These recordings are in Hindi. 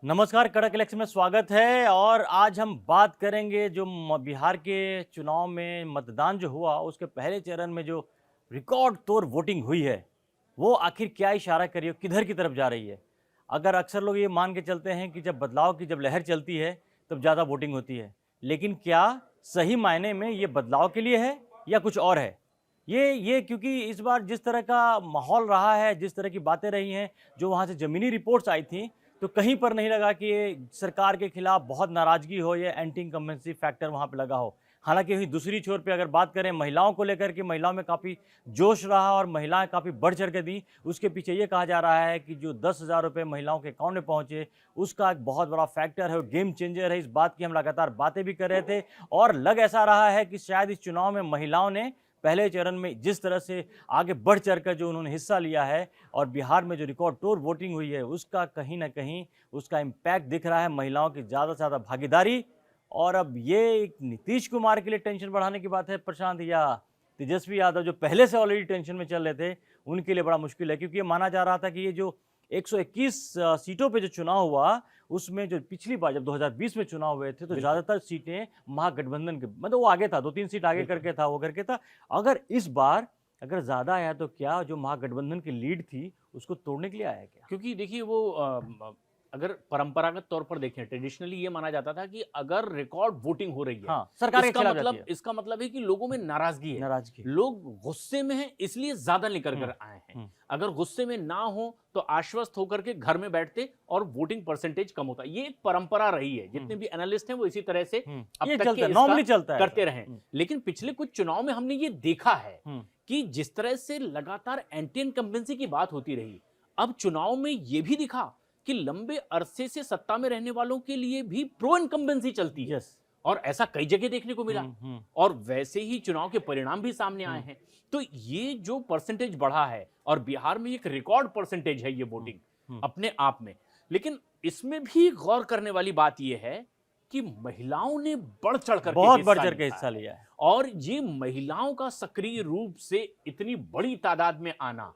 नमस्कार, कड़क इलेक्शन में स्वागत है। और आज हम बात करेंगे जो बिहार के चुनाव में मतदान जो हुआ उसके पहले चरण में जो रिकॉर्ड तोड़ वोटिंग हुई है वो आखिर क्या इशारा कर रही है, किधर की तरफ जा रही है। अगर अक्सर लोग ये मान के चलते हैं कि जब बदलाव की जब लहर चलती है तब ज़्यादा वोटिंग होती है, लेकिन क्या सही मायने में ये बदलाव के लिए है या कुछ और है। ये क्योंकि इस बार जिस तरह का माहौल रहा है, जिस तरह की बातें रही हैं, जो वहाँ से ज़मीनी रिपोर्ट्स आई थी, तो कहीं पर नहीं लगा कि ये सरकार के खिलाफ बहुत नाराज़गी हो या एंटी इनकम्बेंसी फैक्टर वहाँ पे लगा हो। हालाँकि वहीं दूसरी छोर पे अगर बात करें महिलाओं को लेकर के, महिलाओं में काफ़ी जोश रहा और महिलाएँ काफ़ी बढ़-चढ़ के दी। उसके पीछे ये कहा जा रहा है कि जो 10,000 रुपए महिलाओं के अकाउंट में पहुँचे, उसका एक बहुत बड़ा फैक्टर है, गेम चेंजर है। इस बात की हम लगातार बातें भी कर रहे थे और लग ऐसा रहा है कि शायद इस चुनाव में महिलाओं ने पहले चरण में जिस तरह से आगे बढ़ चढ़कर जो उन्होंने हिस्सा लिया है और बिहार में जो रिकॉर्ड तोड़ वोटिंग हुई है उसका कहीं न कहीं उसका इम्पैक्ट दिख रहा है, महिलाओं की ज़्यादा से ज़्यादा भागीदारी। और अब ये एक नीतीश कुमार के लिए टेंशन बढ़ाने की बात है प्रशांत, या तेजस्वी यादव जो पहले से ऑलरेडी टेंशन में चल रहे थे उनके लिए बड़ा मुश्किल है। क्योंकि ये माना जा रहा था कि ये जो 121 सीटों पे जो चुनाव हुआ उसमें जो पिछली बार जब 2020 में चुनाव हुए थे तो ज़्यादातर सीटें महागठबंधन के, मतलब वो आगे था, 2-3 सीट आगे करके था, वो करके था। अगर इस बार अगर ज़्यादा आया तो क्या जो महागठबंधन की लीड थी उसको तोड़ने के लिए आया क्या? क्योंकि देखिए वो अगर परंपरागत तौर पर देखें, ट्रेडिशनली ये माना जाता था कि अगर रिकॉर्ड वोटिंग हो रही है, हाँ, सरकार के खिलाफ जाती है। इसका मतलब है कि लोगों में नाराजगी है, नाराजगी। लोग गुस्से में हैं, इसलिए ज्यादा निकल कर आए हैं। अगर गुस्से में ना हो तो आश्वस्त होकर के घर में बैठते और वोटिंग परसेंटेज कम होता। ये एक परंपरा रही है, जितने भी एनालिस्ट हैं वो इसी तरह से अब ये तक चलता के है, नॉर्मली इसका चलता है करते रहे। लेकिन पिछले कुछ चुनाव में हमने ये देखा है कि जिस तरह से लगातार एंटी इनकम्बेंसी की बात होती रही, अब चुनाव में यह भी दिखा कि लंबे अरसे से सत्ता में रहने वालों के लिए भी प्रो इनकम्बेंसी चलती है। और ऐसा कई जगह देखने को मिला और वैसे ही चुनाव के परिणाम भी सामने आए हैं। तो ये जो परसेंटेज बढ़ा है और बिहार में एक रिकॉर्ड परसेंटेज है ये वोटिंग अपने आप में। लेकिन इसमें भी गौर करने वाली बात यह है कि महिलाओं ने बढ़ चढ़ कर बहुत बढ़ चढ़ के हिस्सा लिया है और ये महिलाओं का सक्रिय रूप से इतनी बड़ी तादाद में आना,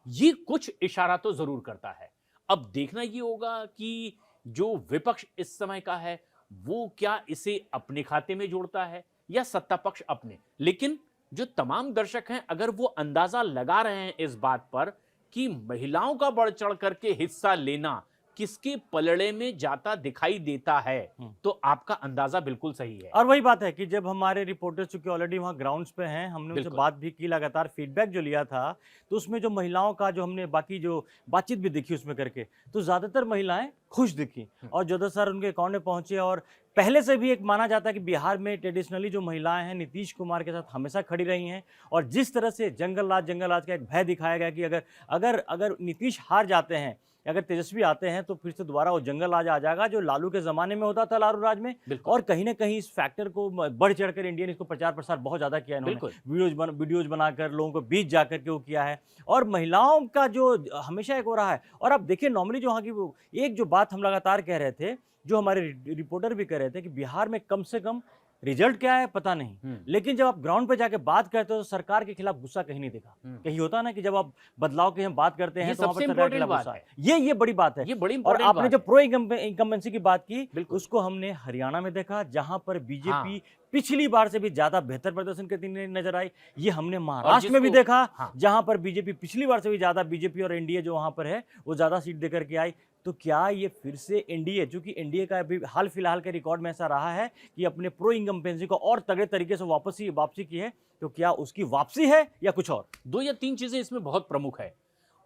ये कुछ इशारा तो जरूर करता है। अब देखना ये होगा कि जो विपक्ष इस समय का है वो क्या इसे अपने खाते में जोड़ता है या सत्ता पक्ष अपने। लेकिन जो तमाम दर्शक हैं अगर वो अंदाजा लगा रहे हैं इस बात पर कि महिलाओं का बढ़ चढ़ करके हिस्सा लेना किसके पलड़े में जाता दिखाई देता है, तो आपका अंदाजा बिल्कुल सही है। और वही बात है कि जब हमारे रिपोर्टर्स चूंकि ऑलरेडी वहाँ ग्राउंड्स पे हैं, हमने उनसे बात भी की, लगातार फीडबैक जो लिया था, तो उसमें जो महिलाओं का जो हमने बाकी जो बातचीत भी देखी उसमें करके, तो ज़्यादातर महिलाएं खुश दिखी और ज़्यादातर उनके अकाउंट में पहुंचे। और पहले से भी एक माना जाता है कि बिहार में ट्रेडिशनली जो महिलाएं हैं नीतीश कुमार के साथ हमेशा खड़ी रही हैं। और जिस तरह से जंगल राज का एक भय दिखाया गया कि अगर अगर अगर नीतीश हार जाते हैं, अगर तेजस्वी आते हैं तो फिर से दोबारा वो जंगल राज आ जाएगा जो लालू के ज़माने में होता था, लालू राज में। और कहीं ना कहीं इस फैक्टर को बढ़ चढ़कर इंडियन इसको प्रचार प्रसार बहुत ज़्यादा किया इन्होंने, वीडियोज बनाकर लोगों को बीच जाकर के वो किया है। और महिलाओं का जो हमेशा एक हो रहा है। और अब देखिए नॉर्मली जो वहाँ की वो एक जो बात हम लगातार कह रहे थे, जो हमारे रिपोर्टर भी कह रहे थे कि बिहार में कम से कम रिजल्ट क्या है पता नहीं, लेकिन जब आप ग्राउंड पे जाके बात करते हो तो सरकार के खिलाफ गुस्सा कहीं नहीं दिखा। कहीं होता ना कि जब आप बदलाव की हम बात करते हैं तो वहां पर सरकार के खिलाफ गुस्सा है। ये बड़ी बात है, ये बड़ी और आपने जो प्रो इनकम्बेंसी की बात की उसको हमने हरियाणा में देखा जहां पर बीजेपी पिछली बार से भी ज्यादा बेहतर प्रदर्शन करती नजर आई। ये हमने महाराष्ट्र में भी देखा जहां पर बीजेपी पिछली बार से भी ज्यादा, बीजेपी और एनडीए जो वहां पर है वो ज्यादा सीट देकर के आई। तो क्या ये फिर से एनडीए, चूंकि एनडीए का अभी हाल फिलहाल के रिकॉर्ड में ऐसा रहा है कि अपने प्रो इनकम्बेंसी को और तगड़े तरीके से वापसी की है, तो क्या उसकी वापसी है या कुछ और? 2 या 3 चीजें इसमें बहुत प्रमुख है।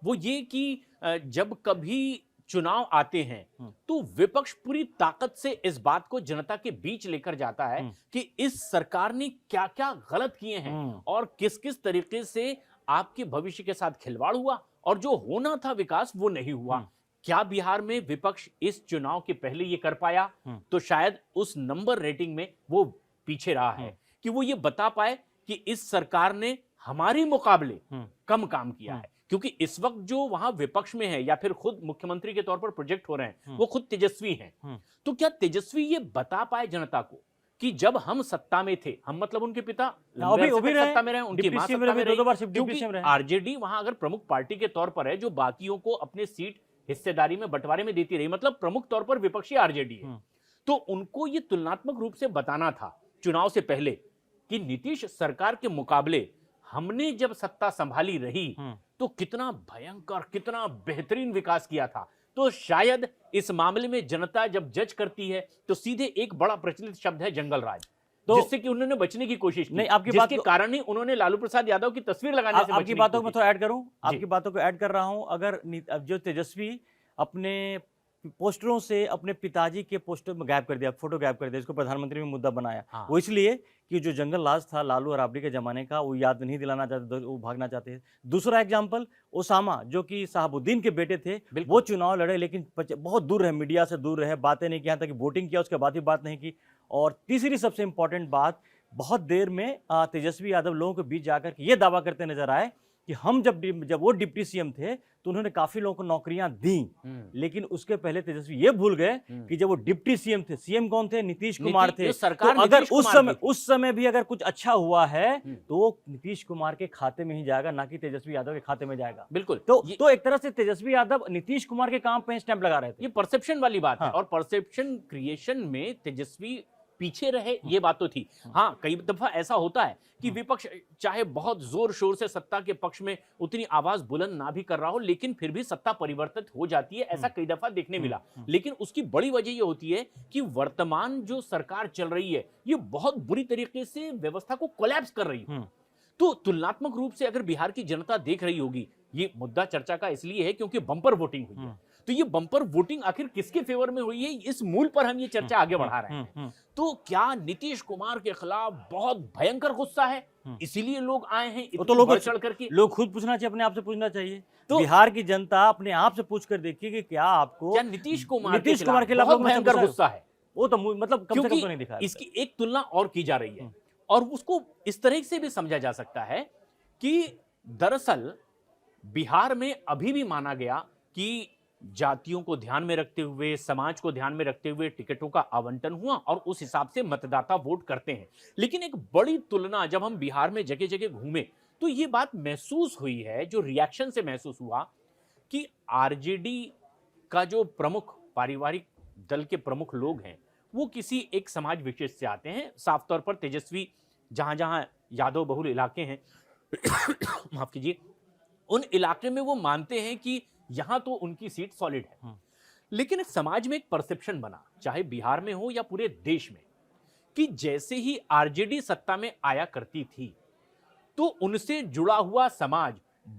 वो ये कि जब कभी चुनाव आते हैं तो विपक्ष पूरी ताकत से इस बात को जनता के बीच लेकर जाता है कि इस सरकार ने क्या क्या गलत किए हैं और किस किस तरीके से आपके भविष्य के साथ खिलवाड़ हुआ और जो होना था विकास वो नहीं हुआ। क्या बिहार में विपक्ष इस चुनाव के पहले ये कर पाया? तो शायद उस नंबर रेटिंग में वो पीछे रहा है कि वो ये बता पाए कि इस सरकार ने हमारे मुकाबले कम काम किया है। क्योंकि इस वक्त जो वहां विपक्ष में है या फिर खुद मुख्यमंत्री के तौर पर प्रोजेक्ट हो रहे हैं वो खुद तेजस्वी हैं। तो क्या तेजस्वी ये बता पाए जनता को कि जब हम सत्ता में थे, हम मतलब उनके पिता सत्ता में रहे, उनकी मां सत्ता में रही, क्योंकि आरजेडी वहां अगर प्रमुख पार्टी के तौर पर है जो बाकियों को अपने सीट हिस्सेदारी में, बंटवारे में देती रही, मतलब प्रमुख तौर पर विपक्षी आरजेडी है। तो उनको ये तुलनात्मक रूप से बताना था चुनाव से पहले कि नीतीश सरकार के मुकाबले हमने जब सत्ता संभाली रही तो कितना भयंकर, कितना बेहतरीन विकास किया था। तो शायद इस मामले में जनता जब जज करती है तो सीधे एक बड़ा प्रचलित शब्द है जंगल राज, तो जिससे कि उन्होंने बचने की कोशिश की। नहीं, आपकी बात जिसके कारण ही उन्होंने लालू प्रसाद यादव की तस्वीर लगाने से आपकी बचने बातों की को मैं कोशिश थोड़ा ऐड करूं, जी। आपकी बातों को ऐड कर रहा हूं। अगर अब जो तेजस्वी अपने पोस्टरों से अपने पिताजी के पोस्टर में गायब कर दिया, फोटो गायब कर दिया, इसको प्रधानमंत्री में मुद्दा बनाया, हाँ। वो इसलिए कि जो जंगल राज था लालू और राबड़ी के जमाने का, वो याद नहीं दिलाना चाहते, वो भागना चाहते थे। दूसरा एग्जाम्पल ओसामा, जो कि साहबुद्दीन के बेटे थे, वो चुनाव लड़े लेकिन बहुत दूर रहे, मीडिया से दूर रहे, बातें नहीं की, यहाँ तक कि वोटिंग किया उसके बाद भी बात नहीं की। और तीसरी सबसे इंपॉर्टेंट बात, बहुत देर में तेजस्वी यादव लोगों के बीच जाकर के ये दावा करते नजर आए कि हम जब वो डिप्टी सीएम थे तो उन्होंने काफी लोगों को नौकरियां दी, लेकिन उसके पहले तेजस्वी ये भूल गए कि जब वो डिप्टी सीएम थे, सीएम कौन थे? नीतीश कुमार थे। सरकार तो अगर उस समय भी अगर कुछ अच्छा हुआ है तो वो नीतीश कुमार के खाते में ही जाएगा, ना कि तेजस्वी यादव के खाते में जाएगा। बिल्कुल। तो एक तरह से तेजस्वी यादव नीतीश कुमार के काम पे स्टैंप लगा रहे थे। ये परसेप्शन वाली बात है, हाँ। और परसेप्शन क्रिएशन में तेजस्वी पीछे रहे, ये बात तो थी। हाँ, कई दफा ऐसा होता है कि विपक्ष चाहे बहुत जोर शोर से सत्ता के पक्ष में उतनी आवाज बुलंद ना भी कर रहा हो, लेकिन फिर भी सत्ता परिवर्तित हो जाती है, ऐसा कई दफा देखने मिला। लेकिन उसकी बड़ी वजह ये होती है कि वर्तमान जो सरकार चल रही है ये बहुत बुरी तरीके से व्यवस्था को कोलैप्स कर रही है। तो तुलनात्मक रूप से अगर बिहार की जनता देख रही होगी, ये मुद्दा चर्चा का इसलिए है क्योंकि बंपर वोटिंग हुई है। तो ये बंपर वोटिंग आखिर किसके फेवर में हुई है, इस मूल पर हम ये चर्चा आगे बढ़ा रहे हैं। तो क्या नीतीश कुमार के खिलाफ बहुत भयंकर गुस्सा है, इसीलिए लोग आए हैं तो बढ़ चढ़ करके? लोग खुद पूछना चाहिए, अपने आप से पूछना चाहिए। तो बिहार की जनता अपने आप से पूछ कर देखिए कि क्या आपको क्या नीतीश कुमार के खिलाफ बहुत भयंकर गुस्सा है? वो तो मतलब कम से कम तो नहीं दिखा। इसकी एक तुलना और की जा रही है, और उसको इस तरह से भी समझा जा सकता है कि दरअसल बिहार में अभी भी माना गया कि जातियों को ध्यान में रखते हुए, समाज को ध्यान में रखते हुए टिकटों का आवंटन हुआ और उस हिसाब से मतदाता वोट करते हैं। लेकिन एक बड़ी तुलना जब हम बिहार में जगह जगह घूमे तो ये बात महसूस हुई है, जो रिएक्शन से महसूस हुआ, कि आरजेडी का जो प्रमुख पारिवारिक दल के प्रमुख लोग हैं वो किसी एक समाज विशेष से आते हैं। साफ तौर पर तेजस्वी जहां जहां यादव बहुल इलाके हैं माफ कीजिए, उन इलाके में वो मानते हैं कि यहां तो उनकी सीट सॉलिड है। लेकिन समाज में एक परसेप्शन बना, चाहे बिहार में हो या पूरे देश में, कि जैसे ही आरजेडी सत्ता में आया करती थी तो उनसे जुड़ा हुआ समाज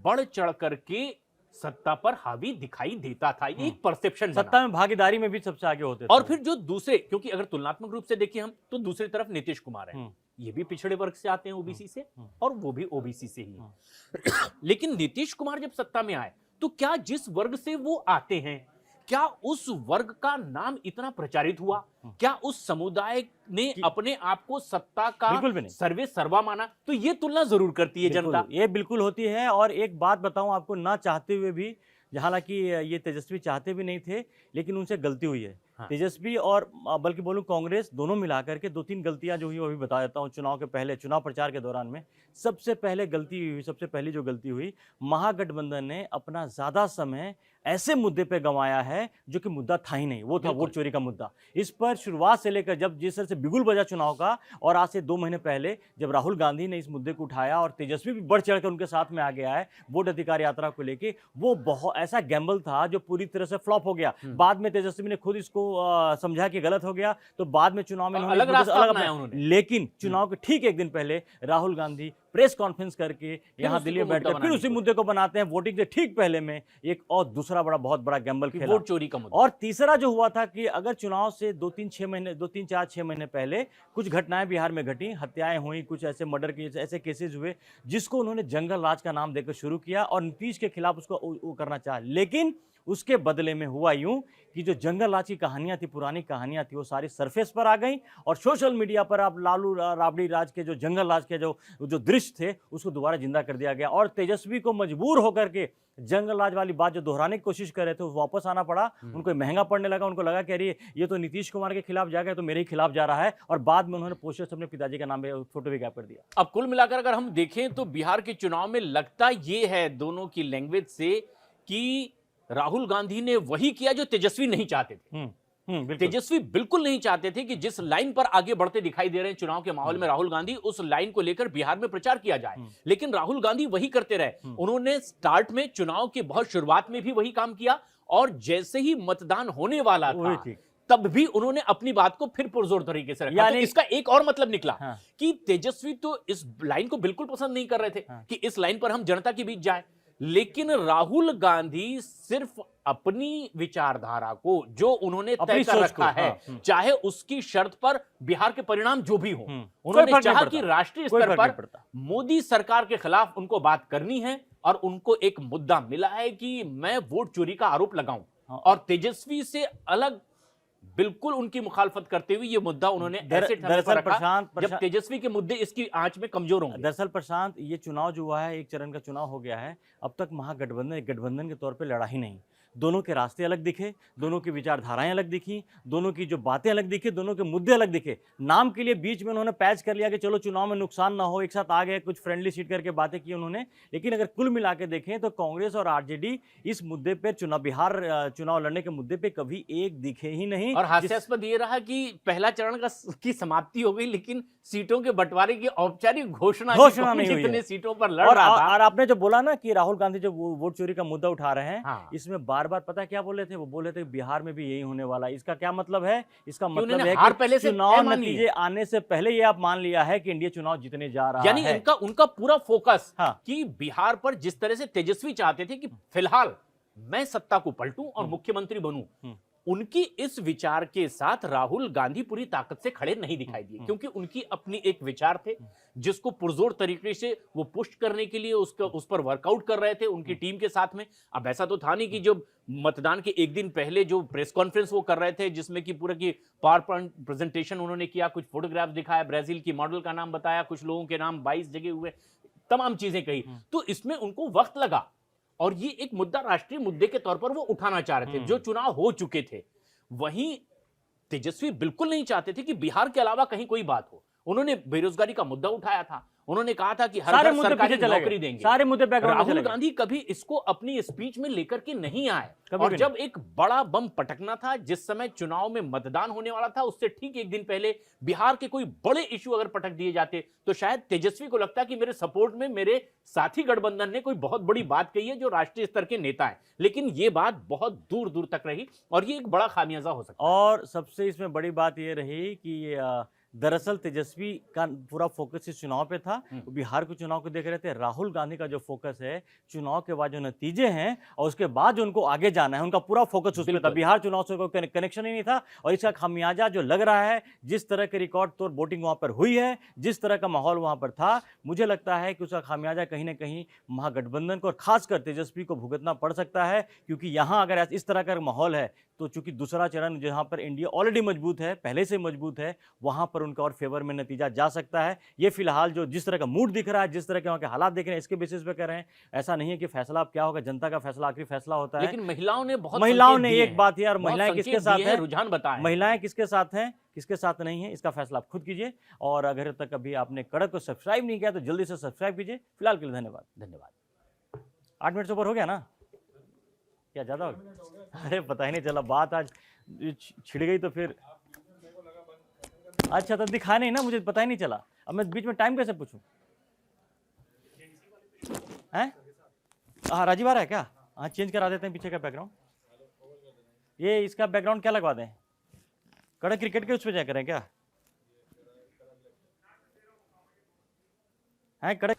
बढ़ चढ़ करके सत्ता पर हावी दिखाई देता था। ये एक परसेप्शन बना। सत्ता में भागीदारी में भी सबसे आगे होते थे। और फिर जो दूसरे, क्योंकि अगर तुलनात्मक रूप से देखें हम तो दूसरी तरफ नीतीश कुमार है, ये भी पिछड़े वर्ग से आते हैं, ओबीसी से, और वो भी ओबीसी से ही। लेकिन नीतीश कुमार जब सत्ता में आए तो क्या जिस वर्ग से वो आते हैं, क्या उस वर्ग का नाम इतना प्रचारित हुआ? क्या उस समुदाय ने अपने आप को सत्ता का सर्वे सर्वा माना? तो ये तुलना जरूर करती है जनता, ये बिल्कुल होती है। और एक बात बताऊं आपको, ना चाहते हुए भी, हालांकि ये तेजस्वी चाहते भी नहीं थे, लेकिन उनसे गलती हुई है। हाँ। तेजस्वी और बल्कि बोलूं कांग्रेस, दोनों मिलाकर के 2-3 गलतियां जो हुई वो भी बता देता हूं। चुनाव के पहले, चुनाव प्रचार के दौरान में सबसे पहली जो गलती हुई, महागठबंधन ने अपना ज्यादा समय ऐसे मुद्दे पे गंवाया है जो कि मुद्दा था ही नहीं, वो था वोट चोरी का मुद्दा। इस पर शुरुआत से लेकर जब जिस तरह से बिगुल बजा चुनाव का, और आज से 2 महीने पहले जब राहुल गांधी ने इस मुद्दे को उठाया और तेजस्वी भी बढ़ चढ़ कर उनके साथ में आ गया है वोट अधिकार यात्रा को लेके, वो बहुत ऐसा गैम्बल था जो पूरी तरह से फ्लॉप हो गया। बाद में तेजस्वी ने खुद इसको समझा कि गलत हो गया, तो बाद में चुनाव में अलग रास्ता अपनाया उन्होंने। लेकिन चुनाव के ठीक एक दिन पहले राहुल गांधी प्रेस कॉन्फ्रेंस करके यहाँ दिल्ली में बैठकर फिर उसी मुद्दे को बनाते हैं। वोटिंग से ठीक पहले में एक और दूसरा बहुत बड़ा गैम्बल खेला, वोट चोरी का मुद्दा। और तीसरा जो हुआ था कि अगर चुनाव से 2-3-4-6 महीने पहले कुछ घटनाएं बिहार में घटी, हत्याएं हुई, कुछ ऐसे मर्डर के ऐसे केसेस हुए जिसको उन्होंने जंगल राज का नाम देकर शुरू किया और नीतीश के खिलाफ उसको करना चाहा। लेकिन उसके बदले में हुआ यूं कि जो जंगल राज की कहानियां थी, पुरानी कहानियां थी, वो सारी सरफेस पर आ गई और सोशल मीडिया पर आप लालू राबड़ी राज के जो जंगल राज के जो दृश्य थे उसको दोबारा जिंदा कर दिया गया। और तेजस्वी को मजबूर होकर के जंगल राज वाली बात जो दोहराने की कोशिश कर रहे थे वापस आना पड़ा। उनको महंगा पड़ने लगा, उनको लगा कि अरे ये तो नीतीश कुमार के खिलाफ जाएगा, तो मेरे ही खिलाफ जा रहा है। और बाद में उन्होंने पोस्टर से अपने पिताजी का नाम फोटो भी गायब कर दिया। अब कुल मिलाकर अगर हम देखें तो बिहार के चुनाव में लगता ये है दोनों की लैंग्वेज से कि राहुल गांधी ने वही किया जो तेजस्वी नहीं चाहते थे। बिल्कुल। तेजस्वी बिल्कुल नहीं चाहते थे कि जिस लाइन पर आगे बढ़ते दिखाई दे रहे हैं चुनाव के माहौल में राहुल गांधी, उस लाइन को लेकर बिहार में प्रचार किया जाए, लेकिन राहुल गांधी वही करते रहे। उन्होंने स्टार्ट में चुनाव के बहुत शुरुआत में भी वही काम किया, और जैसे ही मतदान होने वाला था तब भी उन्होंने अपनी बात को फिर पुरजोर तरीके से रखा। तो इसका एक और मतलब निकला कि तेजस्वी तो इस लाइन को बिल्कुल पसंद नहीं कर रहे थे कि इस लाइन पर हम जनता के बीच जाए, लेकिन राहुल गांधी सिर्फ अपनी विचारधारा को जो उन्होंने तय कर रखा है, चाहे उसकी शर्त पर बिहार के परिणाम जो भी हो, उन्होंने चाहा कि राष्ट्रीय स्तर पर मोदी सरकार के खिलाफ उनको बात करनी है, और उनको एक मुद्दा मिला है कि मैं वोट चोरी का आरोप लगाऊं। और तेजस्वी से अलग बिल्कुल उनकी मुखालफत करते हुए ये मुद्दा उन्होंने ऐसे ठहराया पर रखा जब तेजस्वी के मुद्दे इसकी आंच में कमजोर होंगे। दरअसल प्रशांत, ये चुनाव जो हुआ है, एक चरण का चुनाव हो गया है, अब तक महागठबंधन एक गठबंधन के तौर पे लड़ा ही नहीं। दोनों के रास्ते अलग दिखे, दोनों की विचारधाराएं अलग दिखी, दोनों की जो बातें अलग दिखे, दोनों के मुद्दे अलग दिखे। नाम के लिए बीच में उन्होंने पैच कर लिया कि चलो चुनाव में नुकसान ना हो, एक साथ आ गए, कुछ फ्रेंडली सीट करके बातें की उन्होंने। लेकिन अगर कुल मिला के देखें तो कांग्रेस और आरजेडी इस मुद्दे पर बिहार चुनाव लड़ने के मुद्दे पर कभी एक दिखे ही नहीं। और हास्यास्पद ये रहा कि पहला चरण की समाप्ति हो गई, लेकिन सीटों के बंटवारे की औपचारिक घोषणा नहीं हुई। जितने सीटों पर लड़ रहा था। और आपने जो बोला ना कि राहुल गांधी जो वोट चोरी का मुद्दा उठा रहे हैं, इसमें बार बार पता क्या बोल रहे थे, वो बोल रहे थे बिहार में भी यही होने वाला है। इसका क्या मतलब है? इसका मतलब है कि चुनाव नतीजे आने से पहले ये आप मान लिया है कि इंडिया चुनाव जीतने जा रहा है। यानी उनका पूरा फोकस कि बिहार पर जिस तरह से तेजस्वी चाहते थे कि फिलहाल मैं सत्ता को पलटूं और मुख्यमंत्री बनूं, उनकी इस विचार के साथ राहुल गांधी पूरी ताकत से खड़े नहीं दिखाई दिए, क्योंकि उनकी अपनी एक विचार थे जिसको पुरजोर तरीके से वो पुष्ट करने के लिए उस पर वर्कआउट कर रहे थे उनकी टीम के साथ में। अब ऐसा तो था नहीं कि जो मतदान के एक दिन पहले जो प्रेस कॉन्फ्रेंस वो कर रहे थे, जिसमें कि पूरा की पावर पॉइंट प्रेजेंटेशन उन्होंने किया, कुछ फोटोग्राफ दिखाया, ब्राजील की मॉडल का नाम बताया, कुछ लोगों के नाम 22 जगह हुए, तमाम चीजें कही, तो इसमें उनको वक्त लगा। और ये एक मुद्दा राष्ट्रीय मुद्दे के तौर पर वो उठाना चाह रहे थे जो चुनाव हो चुके थे। वहीं तेजस्वी बिल्कुल नहीं चाहते थे कि बिहार के अलावा कहीं कोई बात हो। उन्होंने बेरोजगारी का मुद्दा उठाया था, उन्होंने कहा था कि हर घर सरकारी नौकरी देंगे, सारे मुद्दे राहुल गांधी कभी इसको अपनी स्पीच में लेकर के नहीं आए। और जब एक बड़ा बम पटकना था, जिस समय चुनाव में मतदान होने वाला था, उससे ठीक एक दिन पहले बिहार के कोई बड़े इश्यू अगर पटक दिए जाते तो शायद तेजस्वी को लगता कि मेरे सपोर्ट में मेरे साथी गठबंधन ने कोई बहुत बड़ी बात कही है जो राष्ट्रीय स्तर के नेता है। लेकिन ये बात बहुत दूर दूर तक रही और ये एक बड़ा खामियाजा हो सकता है। और सबसे इसमें बड़ी बात ये रही कि दरअसल तेजस्वी का पूरा फोकस इस चुनाव पे था, बिहार के चुनाव को देख रहे थे। राहुल गांधी का जो फोकस है चुनाव के बाद जो नतीजे हैं और उसके बाद जो उनको आगे जाना है, उनका पूरा फोकस उस पे था। बिहार चुनाव से कोई कनेक्शन ही नहीं था। और इसका खामियाजा जो लग रहा है, जिस तरह के रिकॉर्ड तोड़ वोटिंग वहां पर हुई है, जिस तरह का माहौल वहां पर था, मुझे लगता है कि उसका खामियाजा कहीं ना कहीं महागठबंधन को और खासकर तेजस्वी को भुगतना पड़ सकता है। क्योंकि यहाँ अगर इस तरह का माहौल है तो चूंकि दूसरा चरण जहां पर इंडिया ऑलरेडी मजबूत है, पहले से मजबूत है, वहां पर उनका और फेवर में नतीजा जा सकता है। ये फिलहाल जो जिस तरह का मूड दिख रहा है, जिस तरह के वहां के हालात देख रहे हैं, इसके बेसिस पे कर रहे हैं। ऐसा नहीं है कि फैसला अब क्या होगा, जनता का फैसला आखिरी फैसला होता है। लेकिन महिलाओं ने एक बात है, और महिलाएं किसके साथ हैं, रुझान बताया, महिलाएं किसके साथ हैं किसके साथ नहीं है, इसका फैसला आप खुद कीजिए। और अगर तक अभी आपने कड़क को सब्सक्राइब नहीं किया तो जल्दी से सब्सक्राइब कीजिए। फिलहाल के लिए धन्यवाद। 8 मिनट से ऊपर हो गया ना, क्या ज्यादा हो गया? अरे पता ही नहीं चला, बात आज छिड़ गई तो फिर अच्छा तो दिखा नहीं ना, मुझे पता ही नहीं चला। अब मैं बीच में टाइम कैसे पूछूं? हैं? हाँ राजीव आ रहा है क्या? हाँ चेंज करा देते हैं पीछे का बैकग्राउंड। ये इसका बैकग्राउंड क्या लगवा दें? कड़क क्रिकेट के उस पर जाकर करें क्या? है कड़क